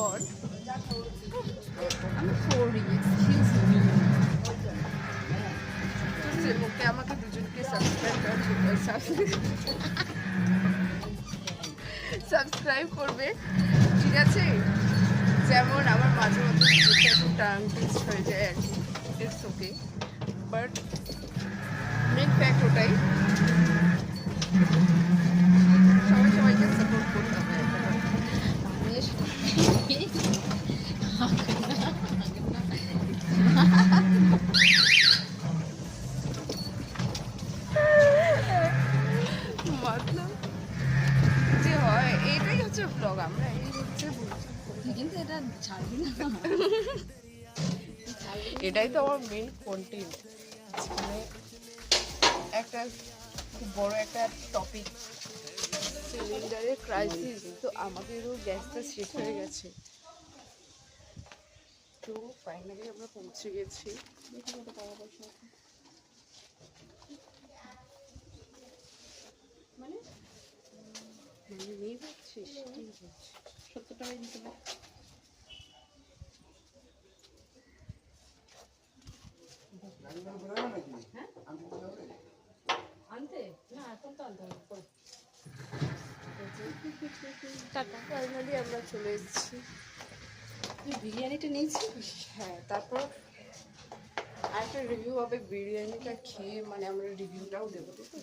God, আমি sorry, excuse me. ওকে আমাকে দুজনকে সাবস্ক্রাইব করবে, ঠিক আছে? যেমন আমার মাঝে মধ্যে একটু টাং টেস্ট হয়ে যায় আর কি, it's okay, but main fact ওটাই, সবাই সবাইকে সাপোর্ট করতে হবে। মতলব যে হয় এটাই হচ্ছে ব্লগ, আমরা এই হচ্ছে কিন্তু এটা ছাড়বি না, এটাই তো আমার মেন কন্টেন্ট। মানে একটা খুব বড় একটা টপিক, সিলিন্ডারের ক্রাইসিস। তো আমাদেরও গ্যাসটা শেষ হয়ে গেছে, তো ফাইনালি আমরা পৌঁছে গেছি। মানে নেই বলছিস? 70 টাকায় দিতে পারে। আনতে না, এখন তো আনতে হবে। ফাইনালি আমরা চলে এসেছি। তুই বিরিয়ানিটা নিয়েছিস? হ্যাঁ, তারপর আরেকটা রিভিউ হবে, বিরিয়ানিটা খেয়ে মানে আমরা রিভিউটাও দেবো, ঠিক আছে?